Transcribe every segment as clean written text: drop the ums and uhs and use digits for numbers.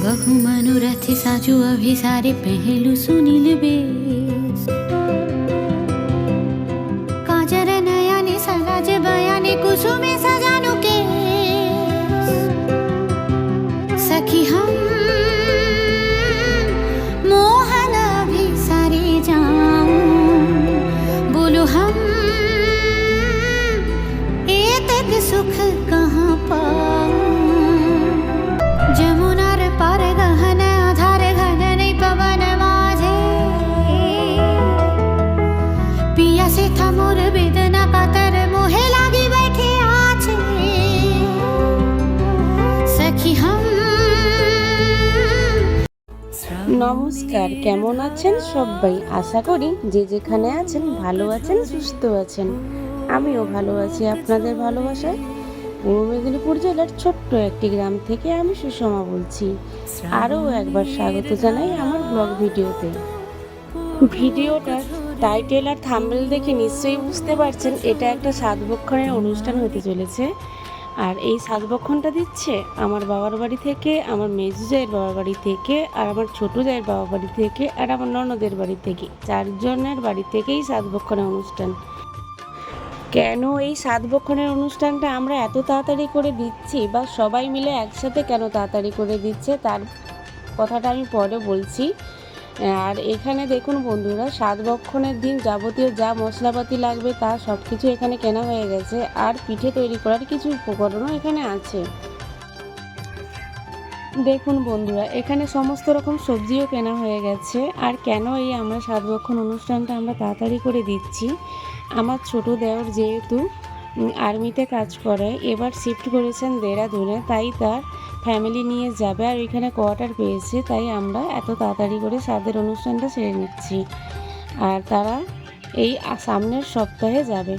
बहु मनोरथ साजो अभिसारे पहलू सुनील बेस काजर नयने सराज बयाने कुसुमे सजानु के सखी हम मोहन अभिसारे जाऊं बोलो हम एतक सुख कहाँ पाऊं जमुनार पार गहन आधार घन पवन माझे पिया से था मोर वेदना कातर मोहे लागी बैठे आछे सखी हम। নমস্কার, কেমন আছেন সবাই? আশা করি যে যেখানে আছেন ভালো আছেন, সুস্থ আছেন। আমিও ভালো আছি আপনাদের ভালোবাসায়। পূর্ব মেদিনীপুর জেলার ছোট্ট একটি গ্রাম থেকে আমি সুষমা বলছি। আরও একবার স্বাগত জানাই আমার ব্লগ ভিডিওতে। ভিডিওটার টাইটেল আর থাম্বনেল দেখে নিশ্চয়ই বুঝতে পারছেন এটা একটা সাতবক্ষণের অনুষ্ঠান হতে চলেছে। আর এই সাতবক্ষণটা দিচ্ছে আমার বাবার বাড়ি থেকে, আমার মেজু জায়ের বাবার বাড়ি থেকে, আর আমার ছোটো জায়ের বাবার বাড়ি থেকে, আর আমার ননদের বাড়ি থেকে। চারজনের বাড়ি থেকেই সাতবক্ষণের অনুষ্ঠান। কেন এই সাতবক্ষণের অনুষ্ঠানটা আমরা এত তাড়াতাড়ি করে দিচ্ছি বা সবাই মিলে একসাথে কেন তাড়াতাড়ি করে দিচ্ছে তার কথাটা আমি পরে বলছি। আর এখানে দেখুন বন্ধুরা, সাতবক্ষণের দিন যাবতীয় যা মশলাপাতি লাগবে তা সব কিছু এখানে কেনা হয়ে গেছে। আর পিঠে তৈরি করার কিছু উপকরণও এখানে আছে। দেখুন বন্ধুরা, এখানে সমস্ত রকম সবজিও কেনা হয়ে গেছে। আর কেন এই আমরা সাতবক্ষণ অনুষ্ঠানটা আমরা তাড়াতাড়ি করে দিচ্ছি, আমার ছোটো দেওর যেহেতু আর্মিতে কাজ করে, এবার শিফট করেছেন দেহরাদুনে, তাই তার ফ্যামিলি নিয়ে যাবে আর এখানে কোয়ার্টার পেয়েছে, তাই আমরা এত তাড়াতাড়ি করে সাদের অনুষ্ঠানটা সেরে নিচ্ছি। আর তারা এই সামনের সপ্তাহে যাবে।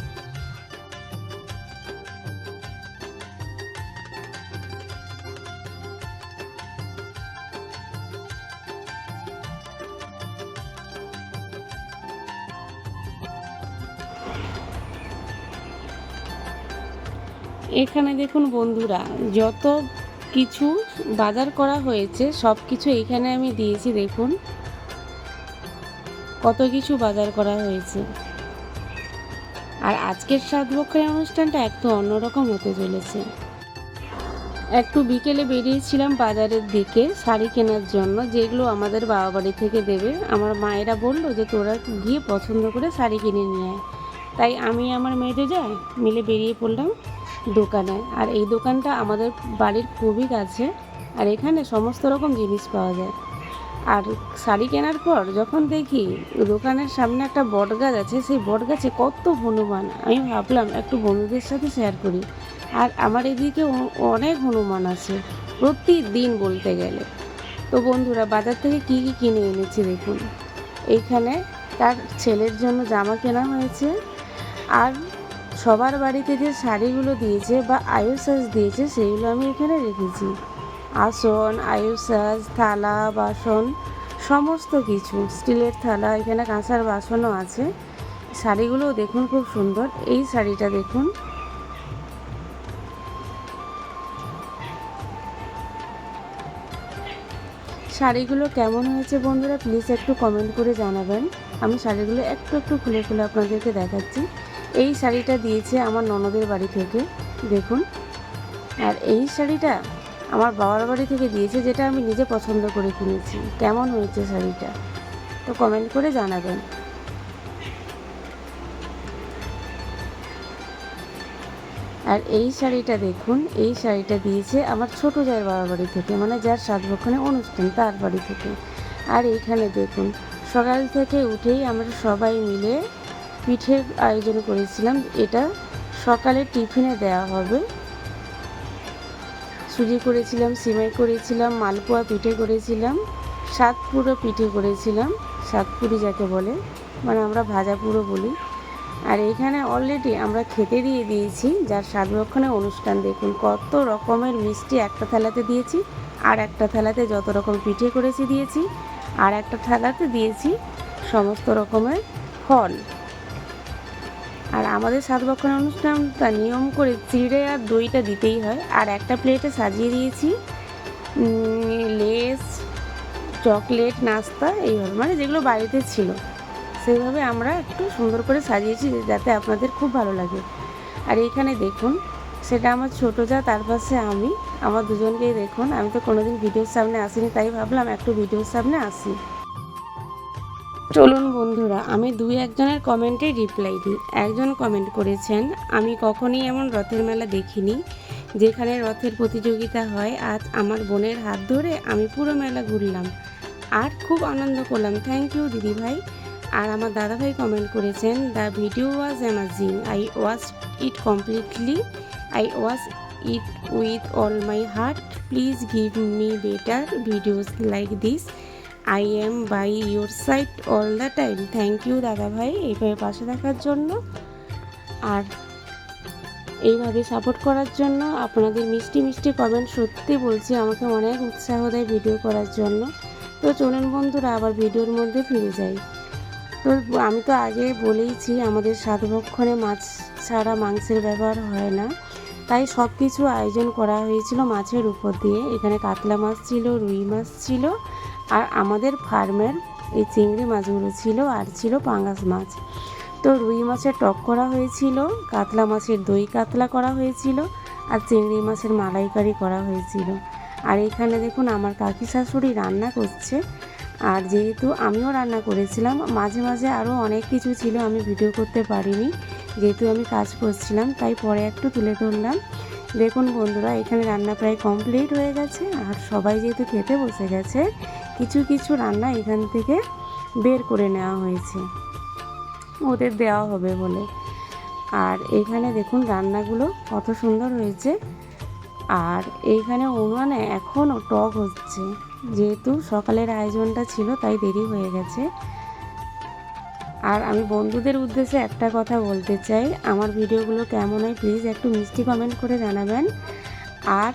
এখানে দেখুন বন্ধুরা, যত কিছু বাজার করা হয়েছে সব কিছু এখানে আমি দিয়েছি। দেখুন কত কিছু বাজার করা হয়েছে। আর আজকের সাতবক্ষণের অনুষ্ঠানটা একটু অন্যরকম হতে চলেছে। একটু বিকেলে বেরিয়েছিলাম বাজারের দিকে শাড়ি কেনার জন্য, যেগুলো আমাদের বাবা বাড়ি থেকে দেবে। আমার মায়েরা বললো যে তোরা গিয়ে পছন্দ করে শাড়ি কিনে নিয়ে আয়। তাই আমি আমার মেয়েদের যাই মিলে বেরিয়ে পড়লাম দোকানে। আর এই দোকানটা আমাদের বাড়ির খুবই কাছে, আর এখানে সমস্ত রকম জিনিস পাওয়া যায়। আর শাড়ি কেনার পর যখন দেখি দোকানের সামনে একটা বট গাছ আছে, সেই বট গাছে কত হনুমান, আমি ভাবলাম একটু বন্ধুদের সাথে শেয়ার করি। আর আমার এদিকে অনেক হনুমান আছে প্রতিদিন বলতে গেলে। তো বন্ধুরা, বাজার থেকে কী কী কিনে এনেছি দেখুন। এইখানে তার ছেলের জন্য জামা কেনা হয়েছে। আর সবার বাড়িতে যে শাড়িগুলো দিয়েছে বা আয়ুষ দিয়েছে সেইগুলো আমি এখানে রেখেছি। আসন, আয়ুষ, থালা, বাসন, সমস্ত কিছু, স্টিলের থালা, এখানে কাঁসার বাসনও আছে। শাড়িগুলোও দেখুন খুব সুন্দর। এই শাড়িটা দেখুন, শাড়িগুলো কেমন হয়েছে বন্ধুরা প্লিজ একটু কমেন্ট করে জানাবেন। আমি শাড়িগুলো একটু একটু খুলে খুলে আপনাদেরকে দেখাচ্ছি। এই শাড়িটা দিয়েছে আমার ননদের বাড়ি থেকে, দেখুন। আর এই শাড়িটা আমার বাবার বাড়ি থেকে দিয়েছে, যেটা আমি নিজে পছন্দ করে কিনেছি। কেমন হয়েছে শাড়িটা তো কমেন্ট করে জানাবেন। আর এই শাড়িটা দেখুন, এই শাড়িটা দিয়েছে আমার ছোটো জায়ের বাবার বাড়ি থেকে, মানে যার সাতবক্ষণের অনুষ্ঠান তার বাড়ি থেকে। আর এইখানে দেখুন, সকাল থেকে উঠেই আমরা সবাই মিলে পিঠের আয়োজন করেছিলাম। এটা সকালে টিফিনে দেওয়া হবে। সুজি করেছিলাম, সিমাই করেছিলাম, মালপোয়া পিঠে করেছিলাম, সাতপুরো পিঠে করেছিলাম, সাতপুরি যাকে বলে, মানে আমরা ভাজা পুরো বলি। আর এখানে অলরেডি আমরা খেতে দিয়ে দিয়েছি যার সাতবক্ষণের অনুষ্ঠান। দেখুন কত রকমের মিষ্টি একটা থালাতে দিয়েছি, আর একটা থালাতে যত রকম পিঠে করেছি দিয়েছি, আর একটা থালাতে দিয়েছি সমস্ত রকমের ফল। আর আমাদের সাতবক্ষণের অনুষ্ঠানটা নিয়ম করে চিড়ে আর দইটা দিতেই হয়। আর একটা প্লেটে সাজিয়ে দিয়েছি লেস, চকলেট, নাস্তা, এইভাবে মানে যেগুলো বাড়িতে ছিল সেইভাবে আমরা একটু সুন্দর করে সাজিয়েছি যাতে আপনাদের খুব ভালো লাগে। আর এইখানে দেখুন, সেটা আমার ছোটো যা, তার পাশে আমি, আমার দুজনকেই দেখুন। আমি তো কোনোদিন ভিডিওর সামনে আসিনি, তাই ভাবলাম একটু ভিডিওর সামনে আসি। চলুন বন্ধুরা, আমি একজনের কমেন্টে রিপ্লাই দিই। একজন কমেন্ট করেছেন, আমি কখনই এমন রথের মেলা দেখিনি যেখানে রথের প্রতিযোগিতা হয়। আজ আমার বোনের হাত ধরে আমি পুরো মেলা ঘুরলাম আর খুব আনন্দ করলাম। থ্যাংক ইউ দিদি ভাই। আর আমার দাদাভাই কমেন্ট করেছেন, the video was amazing, I watch it completely, I watch it with all my heart, please give me better videos like this, I am by your side all the time. Thank you দাদা ভাই এইভাবে পাশে থাকার জন্য আর এইভাবে support করার জন্য। আপনাদের মিষ্টি মিষ্টি কমেন্ট সত্যি বলছি আমাকে অনেক উৎসাহ দেয় ভিডিও করার জন্য। তো চলুন বন্ধুরা, আবার ভিডিওর মধ্যে ফিরে যাই। তো আমি তো আগে বলেইছি আমাদের সাতভক্ষণে মাছ ছাড়া মাংসের ব্যবহার হয় না, তাই সব কিছু আয়োজন করা হয়েছিল মাছের উপর দিয়ে। এখানে কাতলা মাছ ছিল, রুই মাছ ছিল, আর আমাদের ফার্মের এই চিংড়ি মাছগুলো ছিল, আর ছিল পাঙ্গাস মাছ। তো রুই মাছের টক করা হয়েছিল, কাতলা মাছের দই কাতলা করা হয়েছিল, আর চিংড়ি মাছের মালাইকারি করা হয়েছিল। আর এখানে দেখুন আমার কাকি শাশুড়ি রান্না করছে, আর যেহেতু আমিও রান্না করেছিলাম, মাঝে মাঝে আরও অনেক কিছু ছিল আমি ভিডিও করতে পারিনি, যেহেতু আমি কাজ করছিলাম, তাই পরে একটু তুলে ধরলাম। দেখুন বন্ধুরা, এখানে রান্না প্রায় কমপ্লিট হয়ে গেছে, আর সবাই যেহেতু খেতে বসে গেছে, কিছু কিছু রান্না এখান থেকে বের করে নেওয়া হয়েছে ওদের দেওয়া হবে বলে। আর এইখানে দেখুন রান্নাগুলো কত সুন্দর হয়েছে। আর এইখানে উনুনে এখনও টক হচ্ছে, যেহেতু সকালের আয়োজনটা ছিল তাই দেরি হয়ে গেছে। আর আমি বন্ধুদের উদ্দেশ্যে একটা কথা বলতে চাই, আমার ভিডিওগুলো কেমন হয় প্লিজ একটু মিষ্টি কমেন্ট করে জানাবেন। আর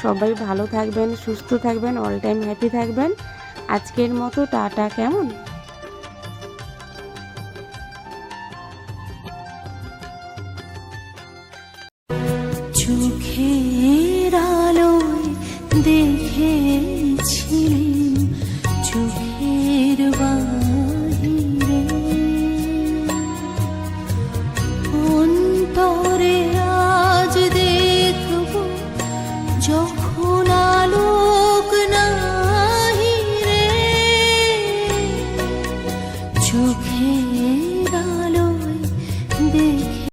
সবাই ভালো থাকবেন, সুস্থ থাকবেন, অল টাইম হ্যাপি থাকবেন। আজকের মতো টাটা। কেমন? চোখের আলোয় দেখ